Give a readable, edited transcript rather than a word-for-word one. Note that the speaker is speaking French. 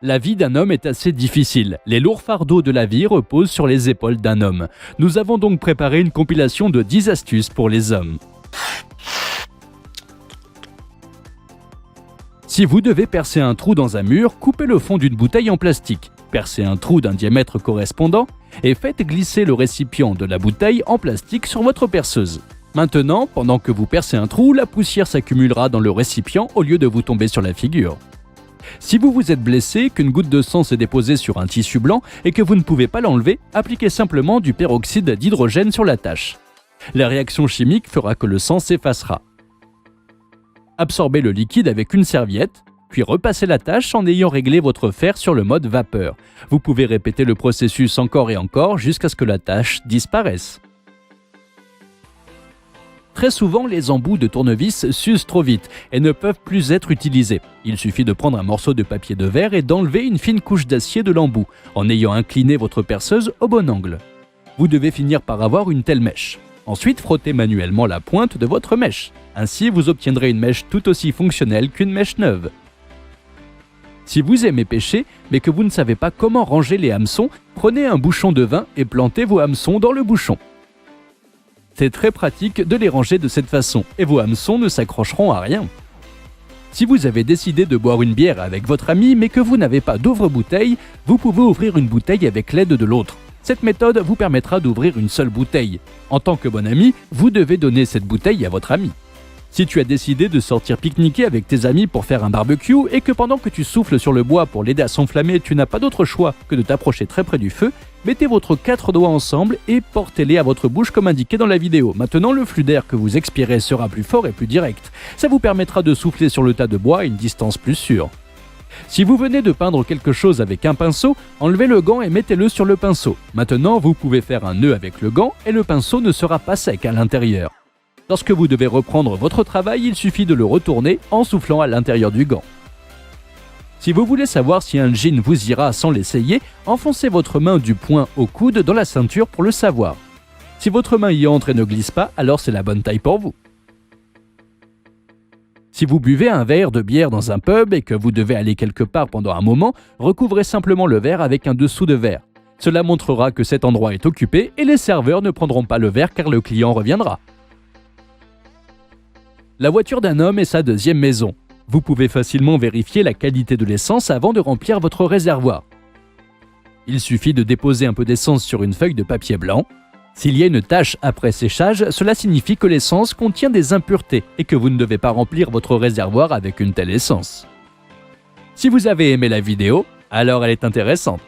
La vie d'un homme est assez difficile. Les lourds fardeaux de la vie reposent sur les épaules d'un homme. Nous avons donc préparé une compilation de 10 astuces pour les hommes. Si vous devez percer un trou dans un mur, coupez le fond d'une bouteille en plastique. Percez un trou d'un diamètre correspondant et faites glisser le récipient de la bouteille en plastique sur votre perceuse. Maintenant, pendant que vous percez un trou, la poussière s'accumulera dans le récipient au lieu de vous tomber sur la figure. Si vous vous êtes blessé, qu'une goutte de sang s'est déposée sur un tissu blanc et que vous ne pouvez pas l'enlever, appliquez simplement du peroxyde d'hydrogène sur la tache. La réaction chimique fera que le sang s'effacera. Absorbez le liquide avec une serviette, puis repassez la tache en ayant réglé votre fer sur le mode vapeur. Vous pouvez répéter le processus encore et encore jusqu'à ce que la tache disparaisse. Très souvent, les embouts de tournevis s'usent trop vite et ne peuvent plus être utilisés. Il suffit de prendre un morceau de papier de verre et d'enlever une fine couche d'acier de l'embout, en ayant incliné votre perceuse au bon angle. Vous devez finir par avoir une telle mèche. Ensuite, frottez manuellement la pointe de votre mèche. Ainsi, vous obtiendrez une mèche tout aussi fonctionnelle qu'une mèche neuve. Si vous aimez pêcher, mais que vous ne savez pas comment ranger les hameçons, prenez un bouchon de vin et plantez vos hameçons dans le bouchon. C'est très pratique de les ranger de cette façon, et vos hameçons ne s'accrocheront à rien. Si vous avez décidé de boire une bière avec votre ami, mais que vous n'avez pas d'ouvre-bouteille, vous pouvez ouvrir une bouteille avec l'aide de l'autre. Cette méthode vous permettra d'ouvrir une seule bouteille. En tant que bon ami, vous devez donner cette bouteille à votre ami. Si tu as décidé de sortir pique-niquer avec tes amis pour faire un barbecue et que pendant que tu souffles sur le bois pour l'aider à s'enflammer, tu n'as pas d'autre choix que de t'approcher très près du feu, mettez votre 4 doigts ensemble et portez-les à votre bouche comme indiqué dans la vidéo. Maintenant, le flux d'air que vous expirez sera plus fort et plus direct. Ça vous permettra de souffler sur le tas de bois à une distance plus sûre. Si vous venez de peindre quelque chose avec un pinceau, enlevez le gant et mettez-le sur le pinceau. Maintenant, vous pouvez faire un nœud avec le gant et le pinceau ne sera pas sec à l'intérieur. Lorsque vous devez reprendre votre travail, il suffit de le retourner en soufflant à l'intérieur du gant. Si vous voulez savoir si un jean vous ira sans l'essayer, enfoncez votre main du poing au coude dans la ceinture pour le savoir. Si votre main y entre et ne glisse pas, alors c'est la bonne taille pour vous. Si vous buvez un verre de bière dans un pub et que vous devez aller quelque part pendant un moment, recouvrez simplement le verre avec un dessous de verre. Cela montrera que cet endroit est occupé et les serveurs ne prendront pas le verre car le client reviendra. La voiture d'un homme est sa deuxième maison. Vous pouvez facilement vérifier la qualité de l'essence avant de remplir votre réservoir. Il suffit de déposer un peu d'essence sur une feuille de papier blanc. S'il y a une tache après séchage, cela signifie que l'essence contient des impuretés et que vous ne devez pas remplir votre réservoir avec une telle essence. Si vous avez aimé la vidéo, alors elle est intéressante.